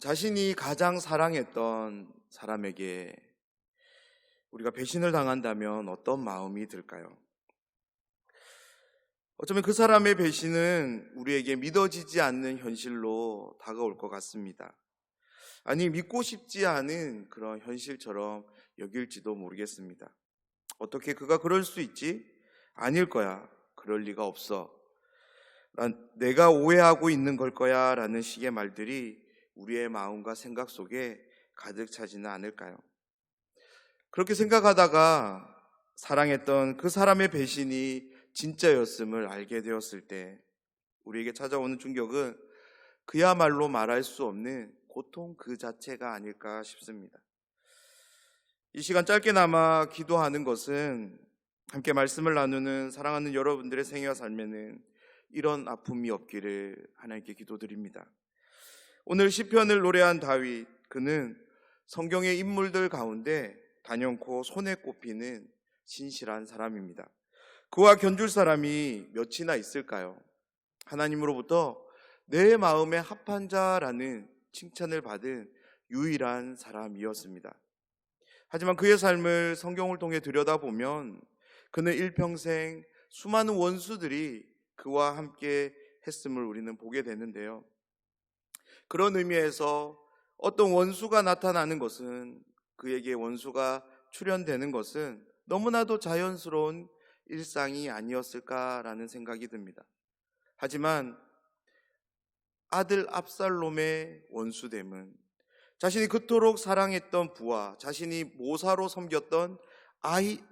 자신이 가장 사랑했던 사람에게 우리가 배신을 당한다면 어떤 마음이 들까요? 어쩌면 그 사람의 배신은 우리에게 믿어지지 않는 현실로 다가올 것 같습니다. 아니, 믿고 싶지 않은 그런 현실처럼 여길지도 모르겠습니다. 어떻게 그가 그럴 수 있지? 아닐 거야. 그럴 리가 없어. 내가 오해하고 있는 걸 거야 라는 식의 말들이 우리의 마음과 생각 속에 가득 차지는 않을까요? 그렇게 생각하다가 사랑했던 그 사람의 배신이 진짜였음을 알게 되었을 때 우리에게 찾아오는 충격은 그야말로 말할 수 없는 고통 그 자체가 아닐까 싶습니다. 이 시간 짧게나마 기도하는 것은 함께 말씀을 나누는 사랑하는 여러분들의 생애와 삶에는 이런 아픔이 없기를 하나님께 기도드립니다. 오늘 시편을 노래한 다윗, 그는 성경의 인물들 가운데 단연코 손에 꼽히는 신실한 사람입니다. 그와 견줄 사람이 몇이나 있을까요? 하나님으로부터 내 마음에 합한 자라는 칭찬을 받은 유일한 사람이었습니다. 하지만 그의 삶을 성경을 통해 들여다보면 그는 일평생 수많은 원수들이 그와 함께 했음을 우리는 보게 되는데요. 그런 의미에서 어떤 원수가 나타나는 것은, 그에게 원수가 출현되는 것은 너무나도 자연스러운 일상이 아니었을까라는 생각이 듭니다. 하지만 아들 압살롬의 원수됨은 자신이 그토록 사랑했던 부하, 자신이 모사로 섬겼던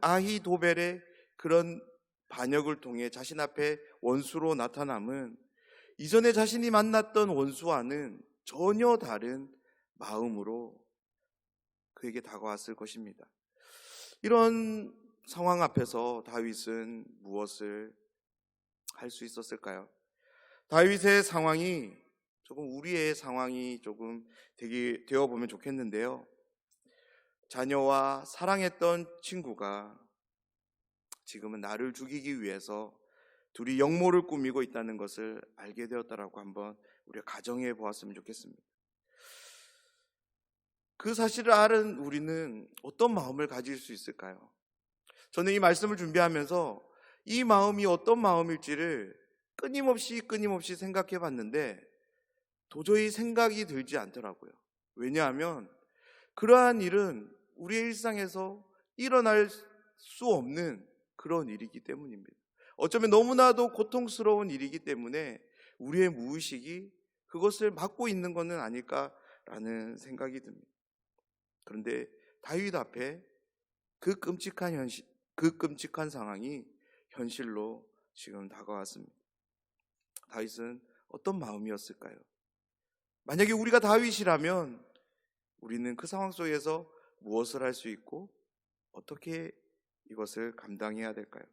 아히도벨의 그런 반역을 통해 자신 앞에 원수로 나타남은 이전에 자신이 만났던 원수와는 전혀 다른 마음으로 그에게 다가왔을 것입니다. 이런 상황 앞에서 다윗은 무엇을 할 수 있었을까요? 다윗의 상황이 조금 우리의 상황이 조금 되어보면 좋겠는데요. 자녀와 사랑했던 친구가 지금은 나를 죽이기 위해서 둘이 역모를 꾸미고 있다는 것을 알게 되었다라고 한번 우리가 가정해 보았으면 좋겠습니다. 그 사실을 알은 우리는 어떤 마음을 가질 수 있을까요? 저는 이 말씀을 준비하면서 이 마음이 어떤 마음일지를 끊임없이 생각해 봤는데 도저히 생각이 들지 않더라고요. 왜냐하면 그러한 일은 우리의 일상에서 일어날 수 없는 그런 일이기 때문입니다. 어쩌면 너무나도 고통스러운 일이기 때문에 우리의 무의식이 그것을 막고 있는 것은 아닐까라는 생각이 듭니다. 그런데 다윗 앞에 그 끔찍한 상황이 현실로 지금 다가왔습니다. 다윗은 어떤 마음이었을까요? 만약에 우리가 다윗이라면 우리는 그 상황 속에서 무엇을 할 수 있고 어떻게 이것을 감당해야 될까요?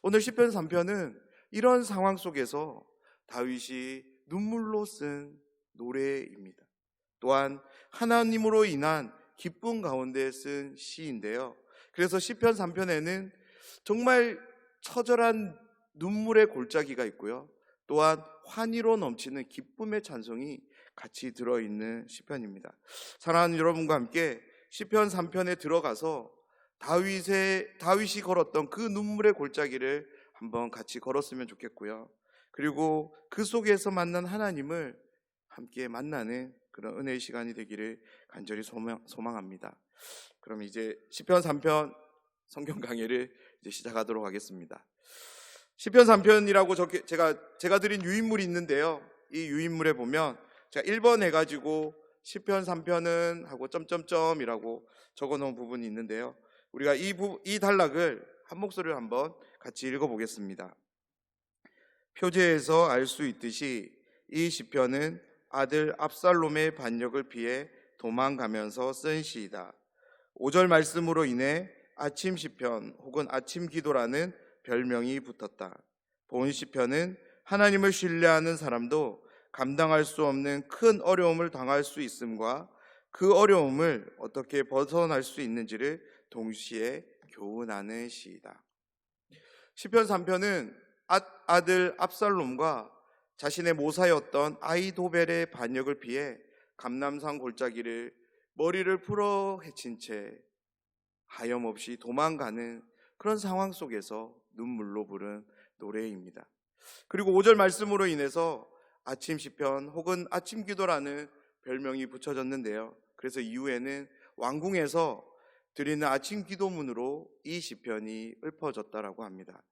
오늘 시편 3편은 이런 상황 속에서 다윗이 눈물로 쓴 노래입니다. 또한 하나님으로 인한 기쁨 가운데 쓴 시인데요. 그래서 시편 3편에는 정말 처절한 눈물의 골짜기가 있고요. 또한 환희로 넘치는 기쁨의 찬송이 같이 들어있는 시편입니다. 사랑하는 여러분과 함께 시편 3편에 들어가서 다윗이 걸었던 그 눈물의 골짜기를 한번 같이 걸었으면 좋겠고요. 그리고 그 속에서 만난 하나님을 함께 만나는 그런 은혜의 시간이 되기를 간절히 소망합니다. 그럼 이제 시편 3편 성경 강해를 이제 시작하도록 하겠습니다. 시편 3편이라고 제가 드린 유인물이 있는데요. 이 유인물에 보면 제가 1번 해가지고 시편 3편은 하고 점점점이라고 적어놓은 부분이 있는데요. 우리가 이 단락을 한 목소리로 한번 같이 읽어보겠습니다. 표제에서 알 수 있듯이 이 시편은 아들 압살롬의 반역을 피해 도망가면서 쓴 시이다. 5절 말씀으로 인해 아침 시편 혹은 아침 기도라는 별명이 붙었다. 본 시편은 하나님을 신뢰하는 사람도 감당할 수 없는 큰 어려움을 당할 수 있음과 그 어려움을 어떻게 벗어날 수 있는지를 동시에 교훈하는 시이다. 시편 3편은 아들 압살롬과 자신의 모사였던 아히도벨의 반역을 피해 감람산 골짜기를 머리를 풀어 헤친 채 하염없이 도망가는 그런 상황 속에서 눈물로 부른 노래입니다. 그리고 5절 말씀으로 인해서 아침 시편 혹은 아침 기도라는 별명이 붙여졌는데요. 그래서 이후에는 왕궁에서 드리는 아침 기도문으로 이 시편이 읊어졌다라고 합니다.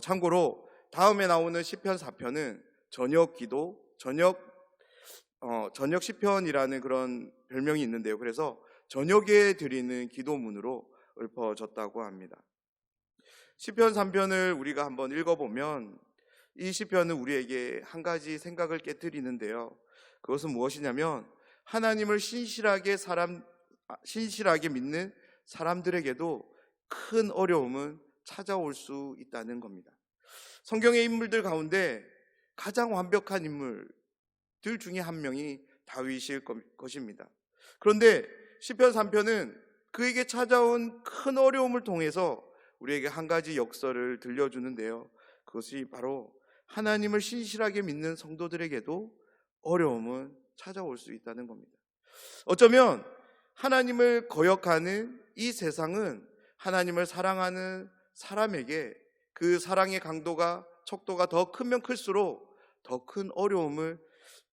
참고로 다음에 나오는 시편 4편은 저녁 기도, 저녁 시편이라는 그런 별명이 있는데요. 그래서 저녁에 드리는 기도문으로 읊어졌다고 합니다. 시편 3편을 우리가 한번 읽어보면 이 시편은 우리에게 한 가지 생각을 깨뜨리는데요. 그것은 무엇이냐면 하나님을 신실하게 믿는 사람들에게도 큰 어려움은 찾아올 수 있다는 겁니다. 성경의 인물들 가운데 가장 완벽한 인물들 중에 한 명이 다윗일 것입니다. 그런데 시편 3편은 그에게 찾아온 큰 어려움을 통해서 우리에게 한 가지 역설을 들려주는데요. 그것이 바로 하나님을 신실하게 믿는 성도들에게도 어려움은 찾아올 수 있다는 겁니다. 어쩌면 하나님을 거역하는 이 세상은 하나님을 사랑하는 사람에게 그 사랑의 강도가 척도가 더 크면 클수록 더 큰 어려움을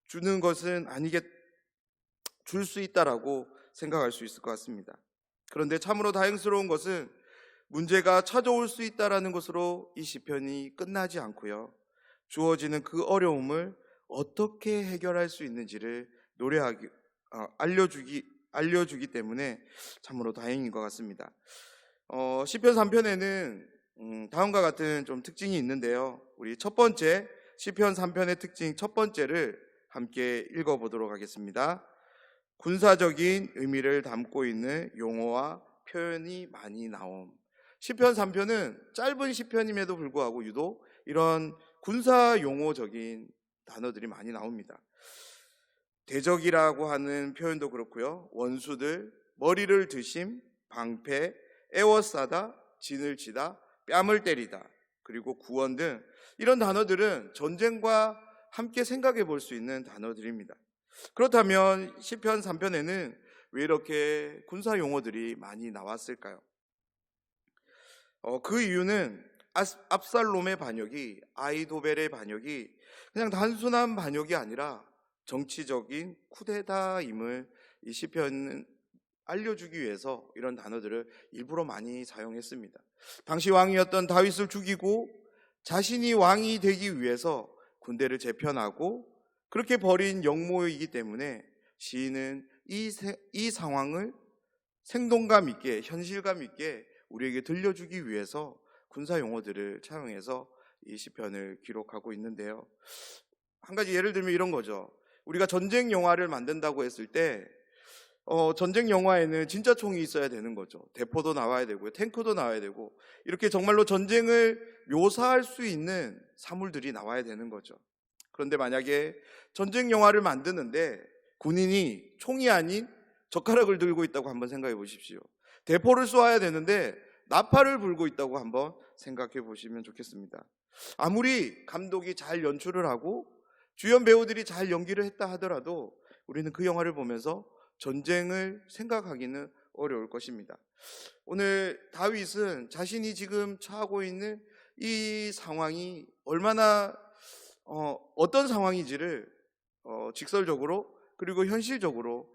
주는 것은 줄 수 있다라고 생각할 수 있을 것 같습니다. 그런데 참으로 다행스러운 것은 문제가 찾아올 수 있다라는 것으로 이 시편이 끝나지 않고요. 주어지는 그 어려움을 어떻게 해결할 수 있는지를 알려주기 때문에 참으로 다행인 것 같습니다. 시편 3편에는 다음과 같은 좀 특징이 있는데요. 우리 첫 번째 시편 3편의 특징 첫 번째를 함께 읽어보도록 하겠습니다. 군사적인 의미를 담고 있는 용어와 표현이 많이 나옴. 시편 3편은 짧은 시편임에도 불구하고 유독 이런 군사 용어적인 단어들이 많이 나옵니다. 대적이라고 하는 표현도 그렇고요. 원수들, 머리를 드심, 방패, 에워싸다, 진을 치다, 뺨을 때리다, 그리고 구원 등 이런 단어들은 전쟁과 함께 생각해 볼 수 있는 단어들입니다. 그렇다면 시편 3편에는 왜 이렇게 군사 용어들이 많이 나왔을까요? 그 이유는 압살롬의 반역이, 아이도벨의 반역이 그냥 단순한 반역이 아니라 정치적인 쿠데타임을 이 시편은 알려주기 위해서 이런 단어들을 일부러 많이 사용했습니다. 당시 왕이었던 다윗을 죽이고 자신이 왕이 되기 위해서 군대를 재편하고 그렇게 벌인 역모이기 때문에 시인은 이 상황을 생동감 있게, 현실감 있게 우리에게 들려주기 위해서 군사 용어들을 차용해서 이 시편을 기록하고 있는데요. 한 가지 예를 들면 이런 거죠. 우리가 전쟁 영화를 만든다고 했을 때 전쟁 영화에는 진짜 총이 있어야 되는 거죠. 대포도 나와야 되고요, 탱크도 나와야 되고, 이렇게 정말로 전쟁을 묘사할 수 있는 사물들이 나와야 되는 거죠. 그런데 만약에 전쟁 영화를 만드는데 군인이 총이 아닌 젓가락을 들고 있다고 한번 생각해 보십시오. 대포를 쏘아야 되는데 나팔을 불고 있다고 한번 생각해 보시면 좋겠습니다. 아무리 감독이 잘 연출을 하고 주연 배우들이 잘 연기를 했다 하더라도 우리는 그 영화를 보면서 전쟁을 생각하기는 어려울 것입니다. 오늘 다윗은 자신이 지금 처하고 있는 이 상황이 얼마나 어떤 상황인지를 직설적으로 그리고 현실적으로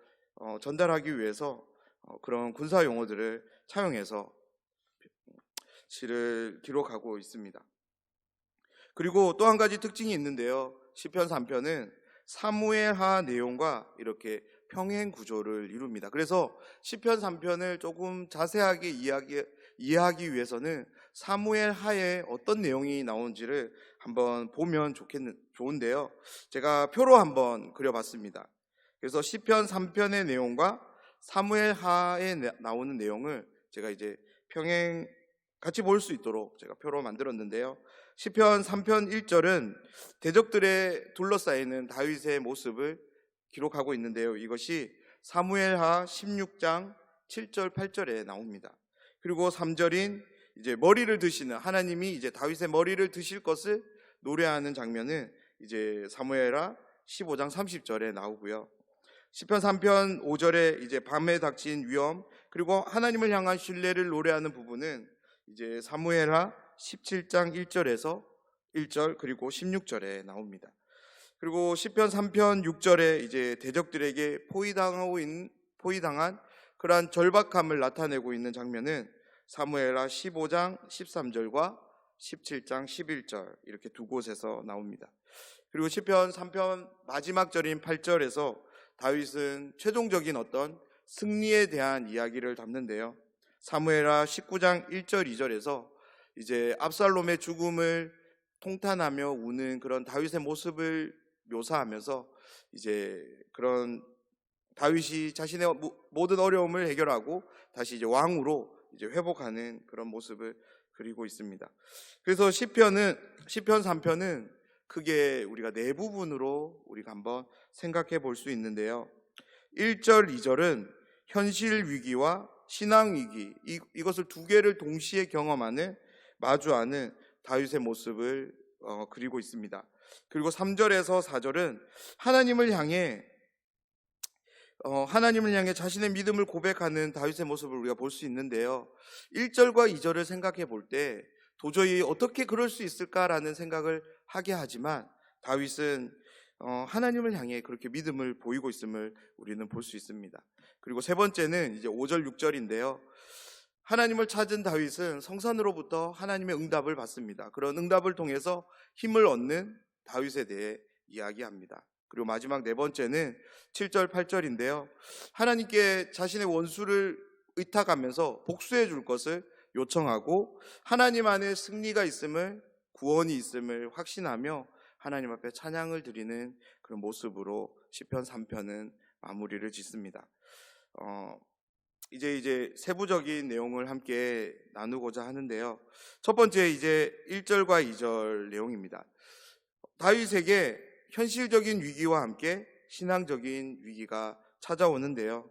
전달하기 위해서 그런 군사 용어들을 차용해서 시를 기록하고 있습니다. 그리고 또 한 가지 특징이 있는데요. 시편 3편은 사무엘하 내용과 이렇게 평행 구조를 이룹니다. 그래서 시편 3편을 조금 자세하게 이해하기 위해서는 사무엘하에 어떤 내용이 나오는지를 한번 보면 좋은데요. 제가 표로 한번 그려봤습니다. 그래서 시편 3편의 내용과 사무엘하에 나오는 내용을 제가 이제 평행 같이 볼 수 있도록 제가 표로 만들었는데요. 시편 3편 1절은 대적들에 둘러싸이는 다윗의 모습을 기록하고 있는데요. 이것이 사무엘하 16장 7절 8절에 나옵니다. 그리고 3절인 이제 머리를 드시는, 하나님이 이제 다윗의 머리를 드실 것을 노래하는 장면은 이제 사무엘하 15장 30절에 나오고요. 시편 3편 5절에 이제 밤에 닥친 위험, 그리고 하나님을 향한 신뢰를 노래하는 부분은 이제 사무엘하 17장 1절에서 1절 그리고 16절에 나옵니다. 그리고 시편 3편 6절에 이제 대적들에게 포위당한 그러한 절박함을 나타내고 있는 장면은 사무엘하 15장 13절과 17장 11절 이렇게 두 곳에서 나옵니다. 그리고 시편 3편 마지막 절인 8절에서 다윗은 최종적인 어떤 승리에 대한 이야기를 담는데요. 사무엘하 19장 1절 2절에서 이제 압살롬의 죽음을 통탄하며 우는 그런 다윗의 모습을 묘사하면서 이제 그런 다윗이 자신의 모든 어려움을 해결하고 다시 이제 왕으로 이제 회복하는 그런 모습을 그리고 있습니다. 그래서 시편 3편은 크게 우리가 네 부분으로 우리가 한번 생각해 볼 수 있는데요. 1절, 2절은 현실 위기와 신앙 위기, 이것을 두 개를 동시에 경험하는, 마주하는 다윗의 모습을 그리고 있습니다. 그리고 3절에서 4절은 하나님을 향해 자신의 믿음을 고백하는 다윗의 모습을 우리가 볼 수 있는데요. 1절과 2절을 생각해 볼 때 도저히 어떻게 그럴 수 있을까라는 생각을 하게 하지만 다윗은 하나님을 향해 그렇게 믿음을 보이고 있음을 우리는 볼 수 있습니다. 그리고 세 번째는 이제 5절, 6절인데요. 하나님을 찾은 다윗은 성산으로부터 하나님의 응답을 받습니다. 그런 응답을 통해서 힘을 얻는 다윗에 대해 이야기합니다. 그리고 마지막 네 번째는 7절, 8절인데요. 하나님께 자신의 원수를 의탁하면서 복수해 줄 것을 요청하고 하나님 안에 승리가 있음을, 구원이 있음을 확신하며 하나님 앞에 찬양을 드리는 그런 모습으로 시편 3편은 마무리를 짓습니다. 이제 세부적인 내용을 함께 나누고자 하는데요. 첫 번째 이제 1절과 2절 내용입니다. 다윗에게 현실적인 위기와 함께 신앙적인 위기가 찾아오는데요.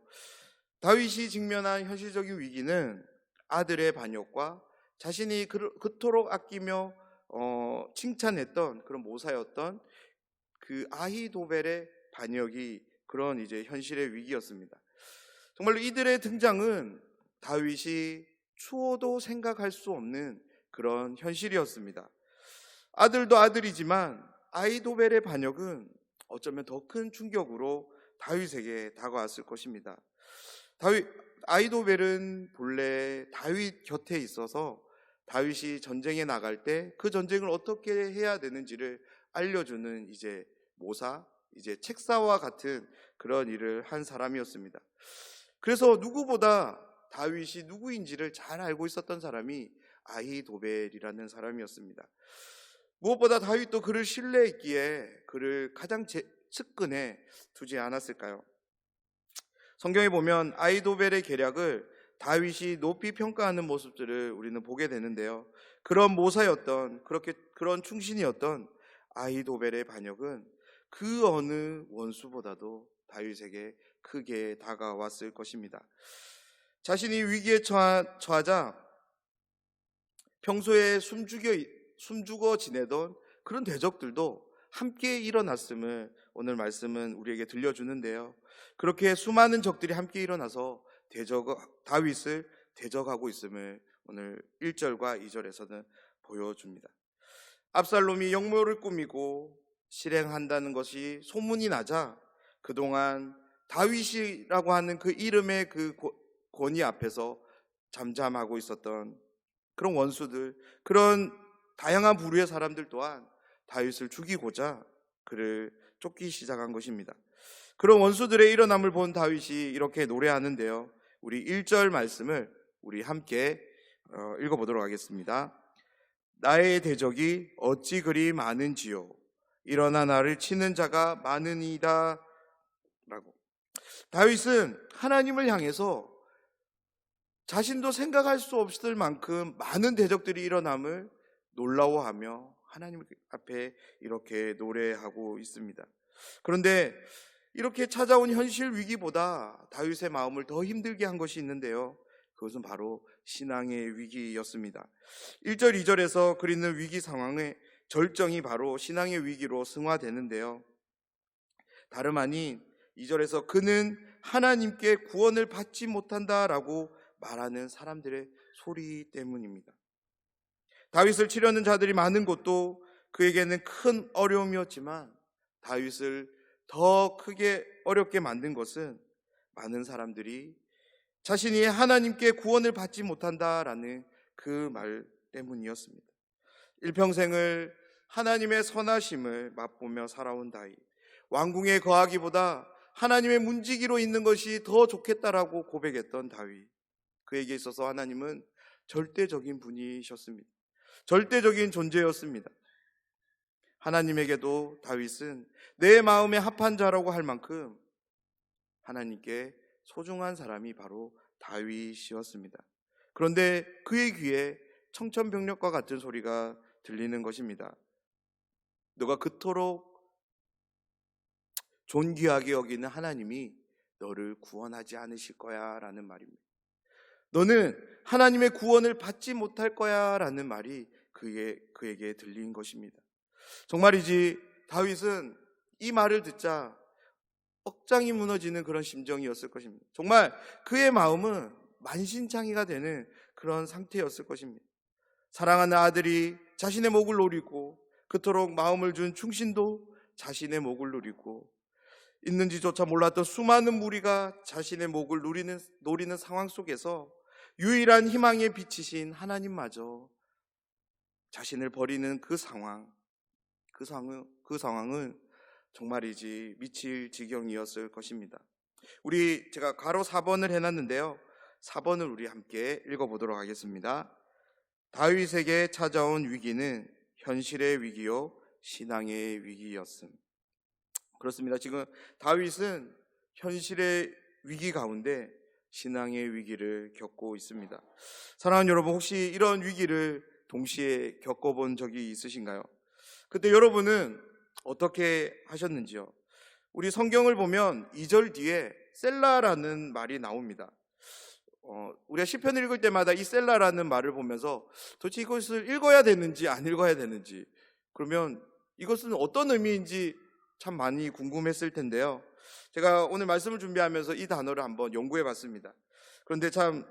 다윗이 직면한 현실적인 위기는 아들의 반역과 자신이 그토록 아끼며 칭찬했던 그런 모사였던 그 아히도벨의 반역이 그런 이제 현실의 위기였습니다. 정말로 이들의 등장은 다윗이 추호도 생각할 수 없는 그런 현실이었습니다. 아들도 아들이지만 아히도벨의 반역은 어쩌면 더 큰 충격으로 다윗에게 다가왔을 것입니다. 아히도벨은 본래 다윗 곁에 있어서 다윗이 전쟁에 나갈 때 그 전쟁을 어떻게 해야 되는지를 알려주는 이제 모사, 이제 책사와 같은 그런 일을 한 사람이었습니다. 그래서 누구보다 다윗이 누구인지를 잘 알고 있었던 사람이 아히도벨이라는 사람이었습니다. 무엇보다 다윗도 그를 신뢰했기에 그를 가장 측근에 두지 않았을까요? 성경에 보면 아히도벨의 계략을 다윗이 높이 평가하는 모습들을 우리는 보게 되는데요. 그런 모사였던, 그런 충신이었던 아히도벨의 반역은 그 어느 원수보다도 다윗에게 크게 다가왔을 것입니다. 자신이 위기에 처하자 평소에 숨죽어 지내던 그런 대적들도 함께 일어났음을 오늘 말씀은 우리에게 들려주는데요. 그렇게 수많은 적들이 함께 일어나서 다윗을 대적하고 있음을 오늘 1절과 2절에서는 보여줍니다. 압살롬이 역모를 꾸미고 실행한다는 것이 소문이 나자 그동안 다윗이라고 하는 그 이름의 그 권위 앞에서 잠잠하고 있었던 그런 원수들, 그런 다양한 부류의 사람들 또한 다윗을 죽이고자 그를 쫓기 시작한 것입니다. 그런 원수들의 일어남을 본 다윗이 이렇게 노래하는데요. 우리 1절 말씀을 우리 함께 읽어보도록 하겠습니다. 나의 대적이 어찌 그리 많은지요. 일어나 나를 치는 자가 많으니이다. 라고. 다윗은 하나님을 향해서 자신도 생각할 수 없을 만큼 많은 대적들이 일어남을 놀라워하며 하나님 앞에 이렇게 노래하고 있습니다. 그런데 이렇게 찾아온 현실 위기보다 다윗의 마음을 더 힘들게 한 것이 있는데요. 그것은 바로 신앙의 위기였습니다. 1절, 2절에서 그리는 위기 상황의 절정이 바로 신앙의 위기로 승화되는데요. 다름 아닌 2절에서 그는 하나님께 구원을 받지 못한다라고 말하는 사람들의 소리 때문입니다. 다윗을 치려는 자들이 많은 것도 그에게는 큰 어려움이었지만 다윗을 더 크게 어렵게 만든 것은 많은 사람들이 자신이 하나님께 구원을 받지 못한다라는 그 말 때문이었습니다. 일평생을 하나님의 선하심을 맛보며 살아온 다윗, 왕궁에 거하기보다 하나님의 문지기로 있는 것이 더 좋겠다라고 고백했던 다윗, 그에게 있어서 하나님은 절대적인 분이셨습니다. 절대적인 존재였습니다. 하나님에게도 다윗은 내 마음에 합한 자라고 할 만큼 하나님께 소중한 사람이 바로 다윗이었습니다. 그런데 그의 귀에 청천벽력과 같은 소리가 들리는 것입니다. 너가 그토록 존귀하게 여기는 하나님이 너를 구원하지 않으실 거야 라는 말입니다. 너는 하나님의 구원을 받지 못할 거야 라는 말이 그에게 들린 것입니다. 정말이지 다윗은 이 말을 듣자 억장이 무너지는 그런 심정이었을 것입니다. 정말 그의 마음은 만신창이가 되는 그런 상태였을 것입니다. 사랑하는 아들이 자신의 목을 노리고 그토록 마음을 준 충신도 자신의 목을 누리고 있는지조차 몰랐던 수많은 무리가 자신의 목을 노리는 상황 속에서 유일한 희망의 빛이신 하나님마저 자신을 버리는 그 상황은 정말이지 미칠 지경이었을 것입니다. 제가 가로 4번을 해놨는데요. 4번을 우리 함께 읽어보도록 하겠습니다. 다윗에게 찾아온 위기는 현실의 위기요 신앙의 위기였음. 그렇습니다. 지금 다윗은 현실의 위기 가운데 신앙의 위기를 겪고 있습니다. 사랑하는 여러분, 혹시 이런 위기를 동시에 겪어본 적이 있으신가요? 그때 여러분은 어떻게 하셨는지요? 우리 성경을 보면 2절 뒤에 셀라라는 말이 나옵니다. 우리가 시편 읽을 때마다 이 셀라라는 말을 보면서 도대체 이것을 읽어야 되는지 안 읽어야 되는지, 그러면 이것은 어떤 의미인지 참 많이 궁금했을 텐데요. 제가 오늘 말씀을 준비하면서 이 단어를 한번 연구해 봤습니다. 그런데 참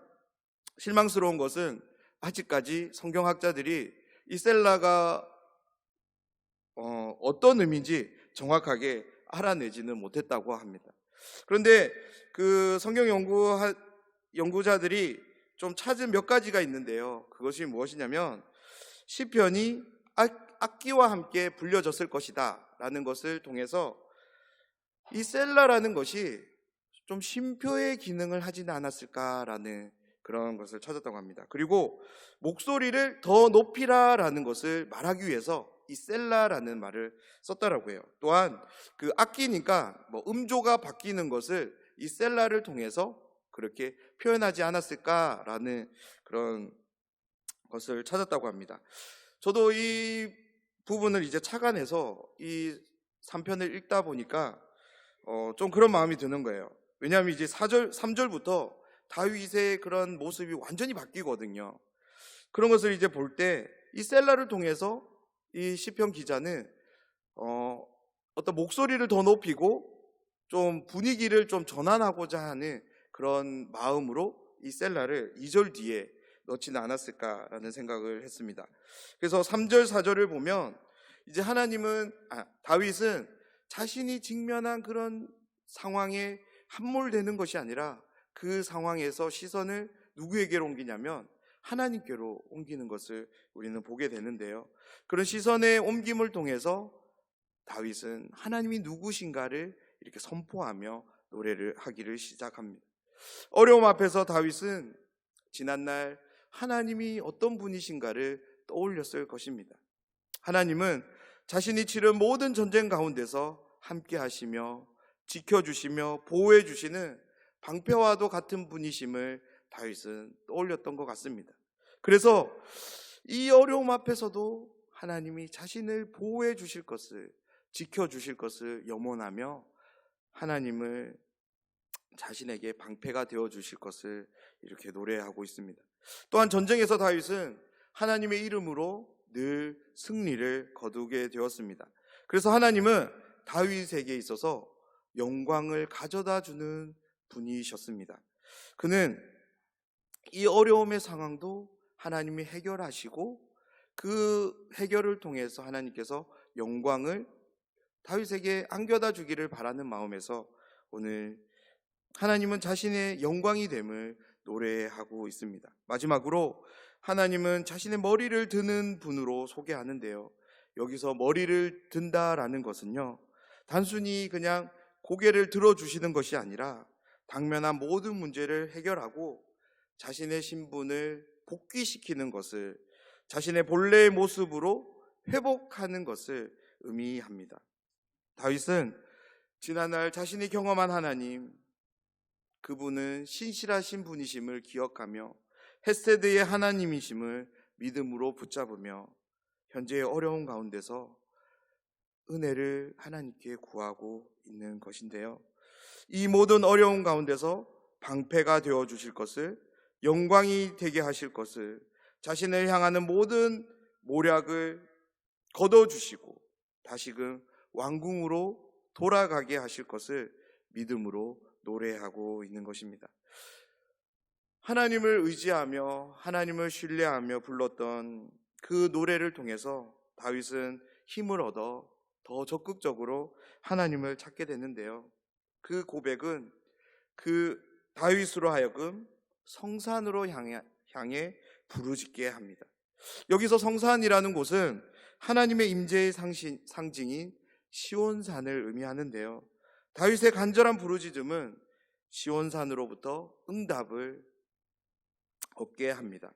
실망스러운 것은 아직까지 성경학자들이 이 셀라가 어떤 의미인지 정확하게 알아내지는 못했다고 합니다. 그런데 그 성경 연구자들이 좀 찾은 몇 가지가 있는데요. 그것이 무엇이냐면 시편이 악기와 함께 불려졌을 것이다 라는 것을 통해서 이 셀라라는 것이 좀 쉼표의 기능을 하지는 않았을까라는 그런 것을 찾았다고 합니다. 그리고 목소리를 더 높이라라는 것을 말하기 위해서 이 셀라라는 말을 썼다라고 해요. 또한 그 악기니까 음조가 바뀌는 것을 이 셀라를 통해서 그렇게 표현하지 않았을까라는 그런 것을 찾았다고 합니다. 저도 이 부분을 이제 착안해서 이 3편을 읽다 보니까 좀 그런 마음이 드는 거예요. 왜냐하면 이제 3절부터 다윗의 그런 모습이 완전히 바뀌거든요. 그런 것을 이제 볼 때 이 셀라를 통해서 이 시편 기자는 어떤 목소리를 더 높이고 좀 분위기를 좀 전환하고자 하는 그런 마음으로 이 셀라를 2절 뒤에 넣지는 않았을까라는 생각을 했습니다. 그래서 3절 4절을 보면 이제 다윗은 자신이 직면한 그런 상황에 함몰되는 것이 아니라 그 상황에서 시선을 누구에게로 옮기냐면 하나님께로 옮기는 것을 우리는 보게 되는데요. 그런 시선의 옮김을 통해서 다윗은 하나님이 누구신가를 이렇게 선포하며 노래를 하기를 시작합니다. 어려움 앞에서 다윗은 지난날 하나님이 어떤 분이신가를 떠올렸을 것입니다. 하나님은 자신이 치른 모든 전쟁 가운데서 함께 하시며 지켜주시며 보호해 주시는 방패와도 같은 분이심을 다윗은 떠올렸던 것 같습니다. 그래서 이 어려움 앞에서도 하나님이 자신을 보호해 주실 것을, 지켜주실 것을 염원하며 하나님을 자신에게 방패가 되어 주실 것을 이렇게 노래하고 있습니다. 또한 전쟁에서 다윗은 하나님의 이름으로 늘 승리를 거두게 되었습니다. 그래서 하나님은 다윗에게 있어서 영광을 가져다 주는 분이셨습니다. 그는 이 어려움의 상황도 하나님이 해결하시고 그 해결을 통해서 하나님께서 영광을 다윗에게 안겨다 주기를 바라는 마음에서 오늘 하나님은 자신의 영광이 됨을 노래하고 있습니다. 마지막으로 하나님은 자신의 머리를 드는 분으로 소개하는데요. 여기서 머리를 든다라는 것은요, 단순히 그냥 고개를 들어주시는 것이 아니라 당면한 모든 문제를 해결하고 자신의 신분을 복귀시키는 것을, 자신의 본래의 모습으로 회복하는 것을 의미합니다. 다윗은 지난날 자신이 경험한 하나님, 그분은 신실하신 분이심을 기억하며 헤세드의 하나님이심을 믿음으로 붙잡으며 현재의 어려운 가운데서 은혜를 하나님께 구하고 있는 것인데요. 이 모든 어려운 가운데서 방패가 되어 주실 것을, 영광이 되게 하실 것을, 자신을 향하는 모든 모략을 걷어주시고 다시금 왕궁으로 돌아가게 하실 것을 믿음으로 노래하고 있는 것입니다. 하나님을 의지하며 하나님을 신뢰하며 불렀던 그 노래를 통해서 다윗은 힘을 얻어 더 적극적으로 하나님을 찾게 되는데요. 그 고백은 그 다윗으로 하여금 성산으로 향해 부르짖게 합니다. 여기서 성산이라는 곳은 하나님의 임재의 상징인 시온산을 의미하는데요. 다윗의 간절한 부르짖음은 시온산으로부터 응답을 얻게 합니다.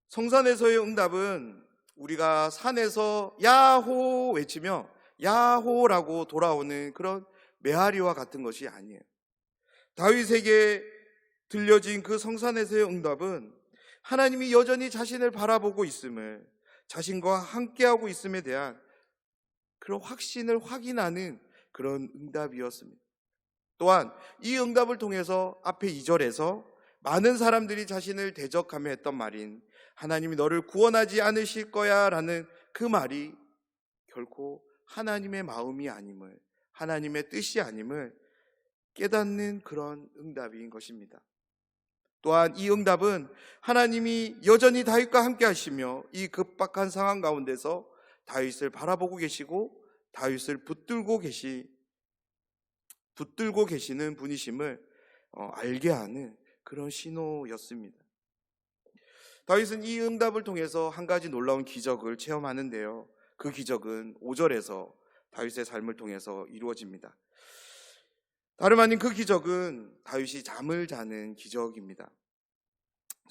성산에서의 응답은 우리가 산에서 야호 외치며 야호라고 돌아오는 그런 메아리와 같은 것이 아니에요. 다윗에게 들려진 그 성산에서의 응답은 하나님이 여전히 자신을 바라보고 있음을, 자신과 함께하고 있음에 대한 그런 확신을 확인하는 그런 응답이었습니다. 또한 이 응답을 통해서 앞에 2절에서 많은 사람들이 자신을 대적하며 했던 말인 하나님이 너를 구원하지 않으실 거야 라는 그 말이 결코 하나님의 마음이 아님을, 하나님의 뜻이 아님을 깨닫는 그런 응답인 것입니다. 또한 이 응답은 하나님이 여전히 다윗과 함께 하시며 이 급박한 상황 가운데서 다윗을 바라보고 계시고 다윗을 붙들고 계시는 분이심을 알게 하는 그런 신호였습니다. 다윗은 이 응답을 통해서 한 가지 놀라운 기적을 체험하는데요. 그 기적은 5절에서 다윗의 삶을 통해서 이루어집니다. 다름 아닌 그 기적은 다윗이 잠을 자는 기적입니다.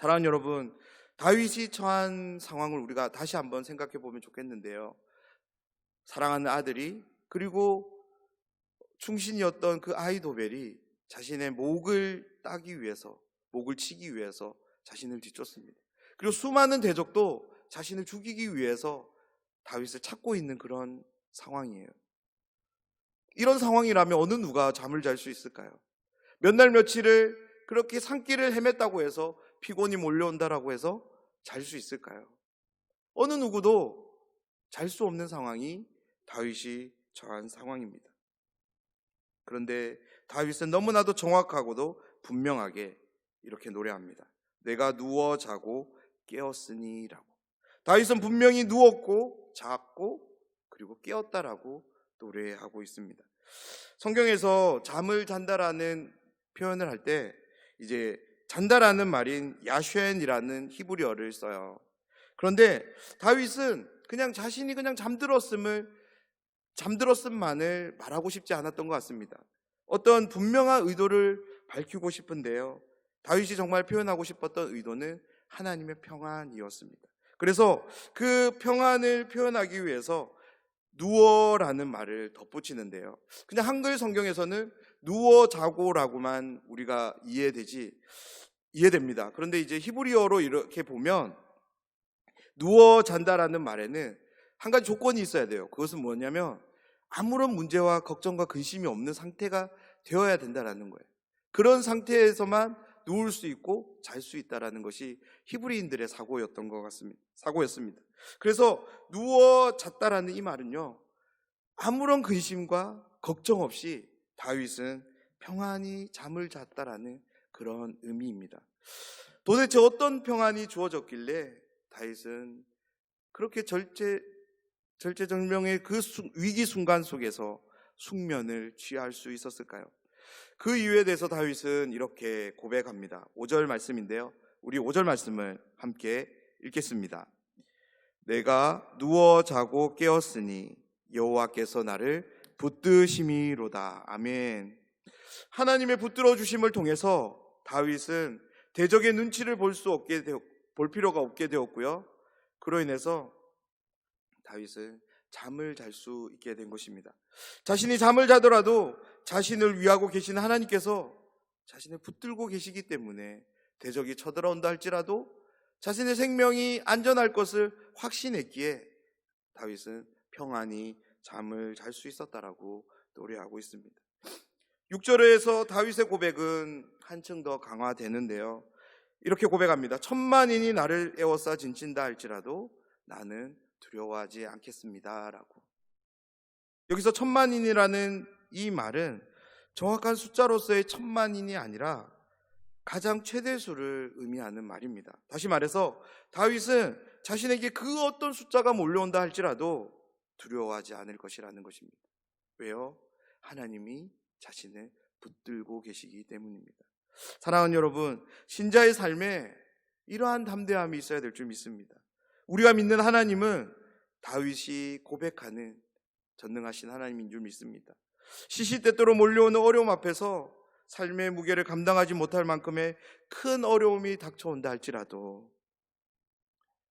사랑하는 여러분, 다윗이 처한 상황을 우리가 다시 한번 생각해 보면 좋겠는데요. 사랑하는 아들이, 그리고 충신이었던 그 아히도벨이 자신의 목을 따기 위해서, 목을 치기 위해서 자신을 뒤쫓습니다. 그리고 수많은 대적도 자신을 죽이기 위해서 다윗을 찾고 있는 그런 상황이에요. 이런 상황이라면 어느 누가 잠을 잘 수 있을까요? 몇 날 며칠을 그렇게 산길을 헤맸다고 해서 피곤이 몰려온다라고 해서 잘 수 있을까요? 어느 누구도 잘 수 없는 상황이 다윗이 처한 상황입니다. 그런데 다윗은 너무나도 정확하고도 분명하게 이렇게 노래합니다. 내가 누워 자고 깨었으니라고. 다윗은 분명히 누웠고 잤고 그리고 깨었다라고 노래하고 있습니다. 성경에서 잠을 잔다라는 표현을 할 때 이제 잔다라는 말인 야쉔이라는 히브리어를 써요. 그런데 다윗은 그냥 자신이 그냥 잠들었음만을 말하고 싶지 않았던 것 같습니다. 어떤 분명한 의도를 밝히고 싶은데요. 다윗이 정말 표현하고 싶었던 의도는 하나님의 평안이었습니다. 그래서 그 평안을 표현하기 위해서 누워라는 말을 덧붙이는데요. 그냥 한글 성경에서는 누워 자고라고만 우리가 이해됩니다. 그런데 이제 히브리어로 이렇게 보면 누워 잔다라는 말에는 한 가지 조건이 있어야 돼요. 그것은 뭐냐면 아무런 문제와 걱정과 근심이 없는 상태가 되어야 된다라는 거예요. 그런 상태에서만 누울 수 있고 잘 수 있다라는 것이 히브리인들의 사고였습니다. 그래서 누워 잤다라는 이 말은요, 아무런 근심과 걱정 없이 다윗은 평안히 잠을 잤다라는 그런 의미입니다. 도대체 어떤 평안이 주어졌길래 다윗은 그렇게 절체절명의 그 위기 순간 속에서 숙면을 취할 수 있었을까요? 그 이유에 대해서 다윗은 이렇게 고백합니다. 5절 말씀인데요, 우리 5절 말씀을 함께 읽겠습니다. 내가 누워 자고 깨었으니 여호와께서 나를 붙드심이로다. 아멘. 하나님의 붙들어 주심을 통해서 다윗은 대적의 눈치를 볼 필요가 없게 되었고요, 그로 인해서 다윗은 잠을 잘 수 있게 된 것입니다. 자신이 잠을 자더라도 자신을 위하고 계신 하나님께서 자신을 붙들고 계시기 때문에 대적이 쳐들어온다 할지라도 자신의 생명이 안전할 것을 확신했기에 다윗은 평안히 잠을 잘 수 있었다라고 노래하고 있습니다. 6절에서 다윗의 고백은 한층 더 강화되는데요, 이렇게 고백합니다. 천만인이 나를 에워싸 진친다 할지라도 나는 두려워하지 않겠습니다 라고. 여기서 천만인이라는 이 말은 정확한 숫자로서의 천만인이 아니라 가장 최대수를 의미하는 말입니다. 다시 말해서 다윗은 자신에게 그 어떤 숫자가 몰려온다 할지라도 두려워하지 않을 것이라는 것입니다. 왜요? 하나님이 자신을 붙들고 계시기 때문입니다. 사랑하는 여러분, 신자의 삶에 이러한 담대함이 있어야 될 줄 믿습니다. 우리가 믿는 하나님은 다윗이 고백하는 전능하신 하나님인 줄 믿습니다. 시시때때로 몰려오는 어려움 앞에서 삶의 무게를 감당하지 못할 만큼의 큰 어려움이 닥쳐온다 할지라도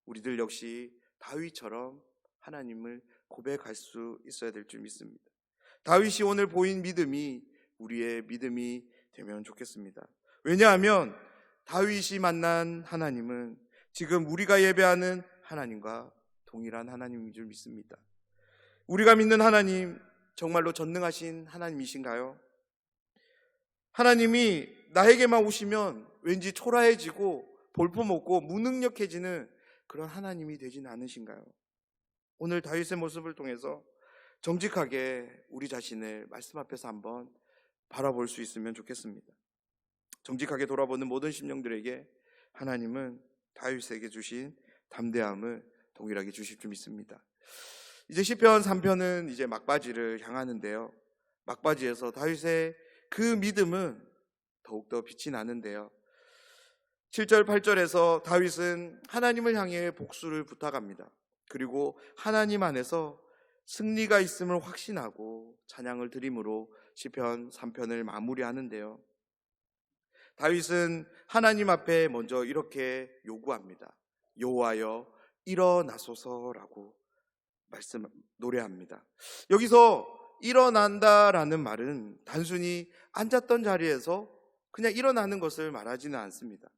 우리들 역시 다윗처럼 하나님을 고백할 수 있어야 될 줄 믿습니다. 다윗이 오늘 보인 믿음이 우리의 믿음이 되면 좋겠습니다. 왜냐하면 다윗이 만난 하나님은 지금 우리가 예배하는 하나님과 동일한 하나님인 줄 믿습니다. 우리가 믿는 하나님 정말로 전능하신 하나님이신가요? 하나님이 나에게만 오시면 왠지 초라해지고 볼품없고 무능력해지는 그런 하나님이 되지는 않으신가요? 오늘 다윗의 모습을 통해서 정직하게 우리 자신을 말씀 앞에서 한번 바라볼 수 있으면 좋겠습니다. 정직하게 돌아보는 모든 심령들에게 하나님은 다윗에게 주신 담대함을 동일하게 주실 줄 믿습니다. 이제 시편 3편은 이제 막바지를 향하는데요, 막바지에서 다윗의 그 믿음은 더욱더 빛이 나는데요, 7절 8절에서 다윗은 하나님을 향해 복수를 부탁합니다. 그리고 하나님 안에서 승리가 있음을 확신하고 찬양을 드림으로 시편 3편을 마무리하는데요, 다윗은 하나님 앞에 먼저 이렇게 요구합니다. 여호와여 일어나소서라고 노래합니다. 여기서 일어난다라는 말은 단순히 앉았던 자리에서 그냥 일어나는 것을 말하지는 않습니다.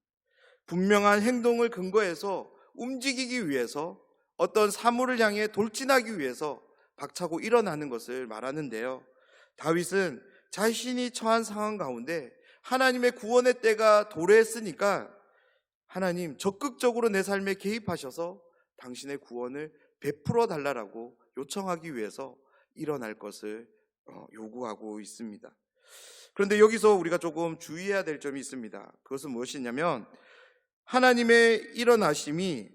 분명한 행동을 근거해서 움직이기 위해서, 어떤 사물을 향해 돌진하기 위해서 박차고 일어나는 것을 말하는데요, 다윗은 자신이 처한 상황 가운데 하나님의 구원의 때가 도래했으니까 하나님 적극적으로 내 삶에 개입하셔서 당신의 구원을 베풀어 달라고 요청하기 위해서 일어날 것을 요구하고 있습니다. 그런데 여기서 우리가 조금 주의해야 될 점이 있습니다. 그것은 무엇이냐면 하나님의 일어나심이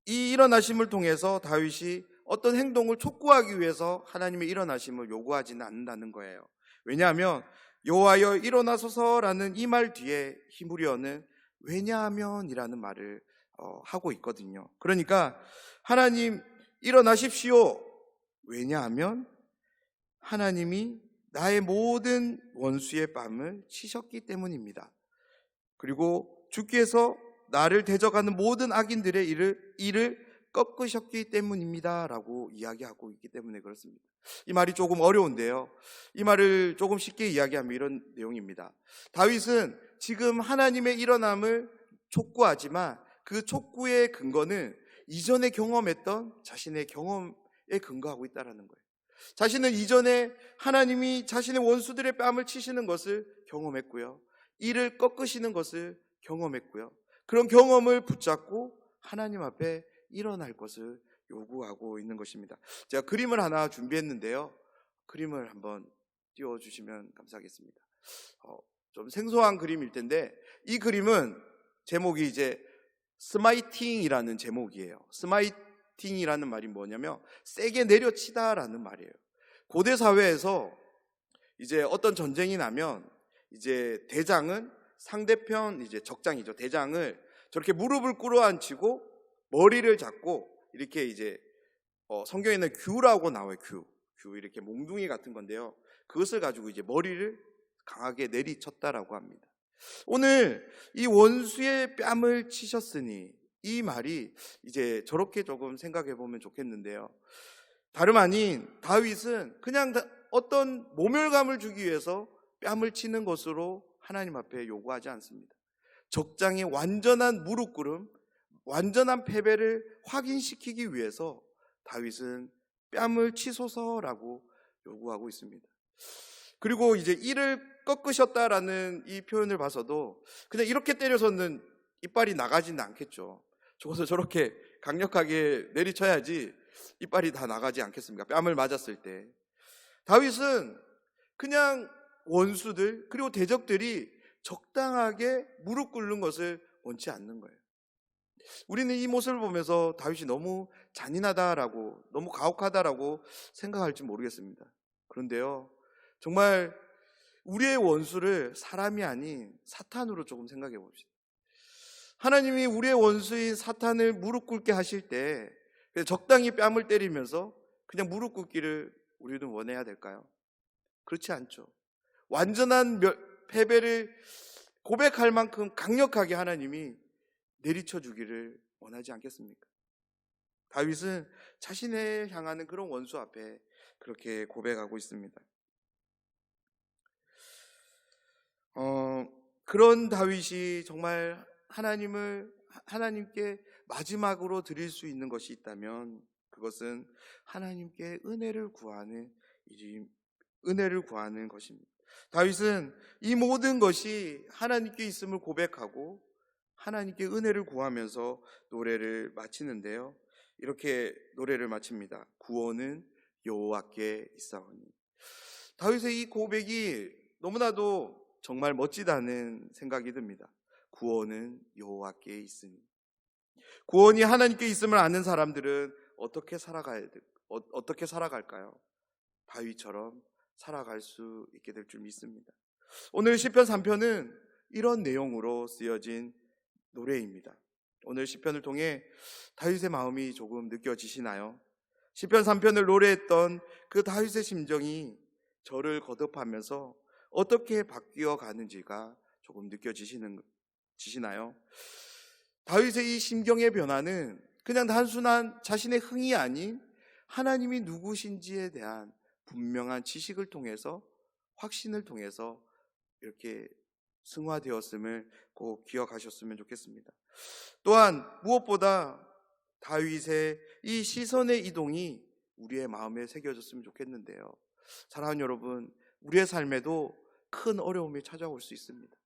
이 일어나심을 통해서 다윗이 어떤 행동을 촉구하기 위해서 하나님의 일어나심을 요구하지는 않는다는 거예요. 왜냐하면 여호와여 일어나소서라는 이 말 뒤에 히브리어는 왜냐하면이라는 말을 하고 있거든요. 그러니까 하나님 일어나십시오. 왜냐하면 하나님이 나의 모든 원수의 뺨을 치셨기 때문입니다. 그리고 주께서 나를 대적하는 모든 악인들의 일을 꺾으셨기 때문입니다 라고 이야기하고 있기 때문에 그렇습니다. 이 말이 조금 어려운데요, 이 말을 조금 쉽게 이야기하면 이런 내용입니다. 다윗은 지금 하나님의 일어남을 촉구하지만 그 촉구의 근거는 이전에 경험했던 자신의 경험에 근거하고 있다는 거예요. 자신은 이전에 하나님이 자신의 원수들의 뺨을 치시는 것을 경험했고요, 이를 꺾으시는 것을 경험했고요, 그런 경험을 붙잡고 하나님 앞에 일어날 것을 요구하고 있는 것입니다. 제가 그림을 하나 준비했는데요, 그림을 한번 띄워주시면 감사하겠습니다. 좀 생소한 그림일 텐데 이 그림은 제목이 이제 스마이팅이라는 제목이에요. 스마이팅이라는 말이 뭐냐면 세게 내려치다라는 말이에요. 고대 사회에서 이제 어떤 전쟁이 나면 이제 대장은 상대편 이제 적장이죠. 대장을 저렇게 무릎을 꿇어앉히고 머리를 잡고 이렇게 이제 성경에는 규라고 나와요. 규 이렇게 몽둥이 같은 건데요. 그것을 가지고 이제 머리를 강하게 내리쳤다라고 합니다. 오늘 이 원수의 뺨을 치셨으니 이 말이 이제 저렇게 조금 생각해 보면 좋겠는데요. 다름 아닌 다윗은 그냥 어떤 모멸감을 주기 위해서 뺨을 치는 것으로 하나님 앞에 요구하지 않습니다. 적장의 완전한 무릎 꿇음, 완전한 패배를 확인시키기 위해서 다윗은 뺨을 치소서라고 요구하고 있습니다. 그리고 이제 이를 꺾으셨다라는 이 표현을 봐서도 그냥 이렇게 때려서는 이빨이 나가지는 않겠죠. 적어서 저렇게 강력하게 내리쳐야지 이빨이 다 나가지 않겠습니까? 뺨을 맞았을 때. 다윗은 그냥 원수들 그리고 대적들이 적당하게 무릎 꿇는 것을 원치 않는 거예요. 우리는 이 모습을 보면서 다윗이 너무 잔인하다라고, 너무 가혹하다라고 생각할지 모르겠습니다. 그런데요, 정말 우리의 원수를 사람이 아닌 사탄으로 조금 생각해 봅시다. 하나님이 우리의 원수인 사탄을 무릎 꿇게 하실 때 적당히 뺨을 때리면서 그냥 무릎 꿇기를 우리는 원해야 될까요? 그렇지 않죠. 완전한 패배를 고백할 만큼 강력하게 하나님이 내리쳐 주기를 원하지 않겠습니까? 다윗은 자신을 향하는 그런 원수 앞에 그렇게 고백하고 있습니다. 그런 다윗이 정말 하나님께 마지막으로 드릴 수 있는 것이 있다면 그것은 하나님께 은혜를 구하는 것입니다. 다윗은 이 모든 것이 하나님께 있음을 고백하고 하나님께 은혜를 구하면서 노래를 마치는데요. 이렇게 노래를 마칩니다. 구원은 여호와께 있사오니. 다윗의 이 고백이 너무나도 정말 멋지다는 생각이 듭니다. 구원은 여호와께 있으니. 구원이 하나님께 있음을 아는 사람들은 어떻게 살아갈까요? 다윗처럼 살아갈 수 있게 될 줄 믿습니다. 오늘 시편 3편은 이런 내용으로 쓰여진 노래입니다. 오늘 시편을 통해 다윗의 마음이 조금 느껴지시나요? 시편 3편을 노래했던 그 다윗의 심정이 저를 거듭하면서 어떻게 바뀌어 가는지가 조금 느껴지시나요? 다윗의 이 심경의 변화는 그냥 단순한 자신의 흥이 아닌 하나님이 누구신지에 대한 분명한 지식을 통해서, 확신을 통해서 이렇게 승화되었음을 꼭 기억하셨으면 좋겠습니다. 또한 무엇보다 다윗의 이 시선의 이동이 우리의 마음에 새겨졌으면 좋겠는데요. 사랑하는 여러분, 우리의 삶에도 큰 어려움이 찾아올 수 있습니다.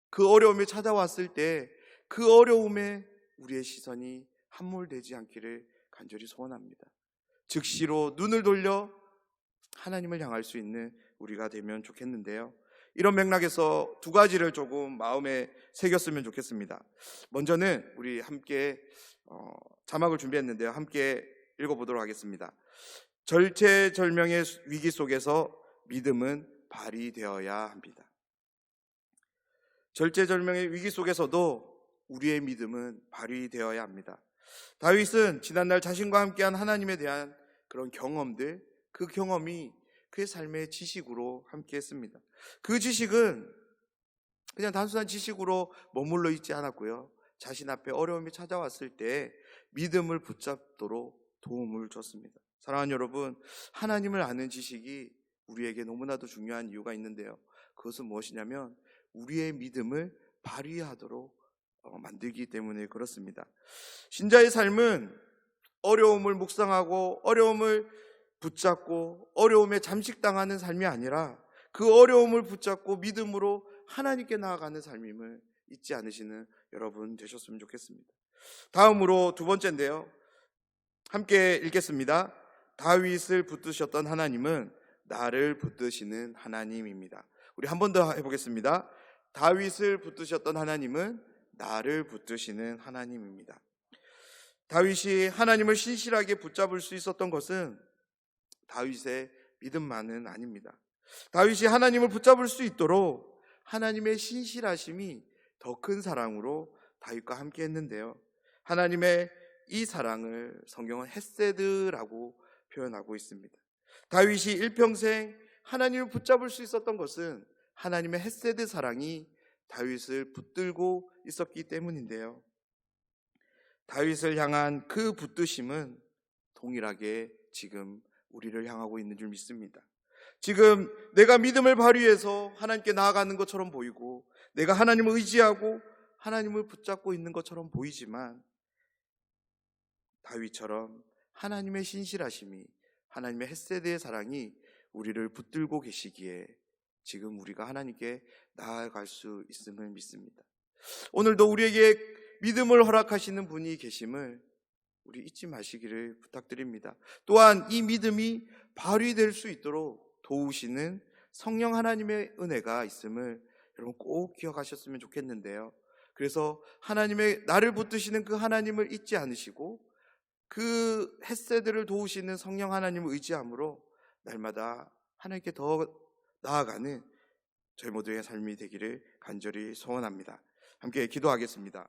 그 어려움이 찾아왔을 때 그 어려움에 우리의 시선이 함몰되지 않기를 간절히 소원합니다. 즉시로 눈을 돌려 하나님을 향할 수 있는 우리가 되면 좋겠는데요. 이런 맥락에서 두 가지를 조금 마음에 새겼으면 좋겠습니다. 먼저는 우리 함께 자막을 준비했는데요. 함께 읽어보도록 하겠습니다. 절체절명의 위기 속에서 믿음은 발휘되어야 합니다. 절체절명의 위기 속에서도 우리의 믿음은 발휘되어야 합니다. 다윗은 지난날 자신과 함께한 하나님에 대한 그런 경험들, 그 경험이 그의 삶의 지식으로 함께했습니다. 그 지식은 그냥 단순한 지식으로 머물러 있지 않았고요. 자신 앞에 어려움이 찾아왔을 때 믿음을 붙잡도록 도움을 줬습니다. 사랑하는 여러분, 하나님을 아는 지식이 우리에게 너무나도 중요한 이유가 있는데요. 그것은 무엇이냐면 우리의 믿음을 발휘하도록 만들기 때문에 그렇습니다. 신자의 삶은 어려움을 묵상하고 어려움을 붙잡고 어려움에 잠식당하는 삶이 아니라 그 어려움을 붙잡고 믿음으로 하나님께 나아가는 삶임을 잊지 않으시는 여러분 되셨으면 좋겠습니다. 다음으로 두 번째인데요. 함께 읽겠습니다. 다윗을 붙드셨던 하나님은 나를 붙드시는 하나님입니다. 우리 한 번 더 해보겠습니다. 다윗을 붙드셨던 하나님은 나를 붙드시는 하나님입니다. 다윗이 하나님을 신실하게 붙잡을 수 있었던 것은 다윗의 믿음만은 아닙니다. 다윗이 하나님을 붙잡을 수 있도록 하나님의 신실하심이 더 큰 사랑으로 다윗과 함께 했는데요. 하나님의 이 사랑을 성경은 헤세드라고 표현하고 있습니다. 다윗이 일평생 하나님을 붙잡을 수 있었던 것은 하나님의 헤세드 사랑이 다윗을 붙들고 있었기 때문인데요. 다윗을 향한 그 붙드심은 동일하게 지금 우리를 향하고 있는 줄 믿습니다. 지금 내가 믿음을 발휘해서 하나님께 나아가는 것처럼 보이고 내가 하나님을 의지하고 하나님을 붙잡고 있는 것처럼 보이지만 다윗처럼 하나님의 신실하심이, 하나님의 헤세드의 사랑이 우리를 붙들고 계시기에 지금 우리가 하나님께 나아갈 수 있음을 믿습니다. 오늘도 우리에게 믿음을 허락하시는 분이 계심을 우리 잊지 마시기를 부탁드립니다. 또한 이 믿음이 발휘될 수 있도록 도우시는 성령 하나님의 은혜가 있음을 여러분 꼭 기억하셨으면 좋겠는데요. 그래서 하나님의 나를 붙드시는 그 하나님을 잊지 않으시고 그 헤세드를 도우시는 성령 하나님을 의지함으로 날마다 하나님께 더 나아가는 저희 모두의 삶이 되기를 간절히 소원합니다. 함께 기도하겠습니다.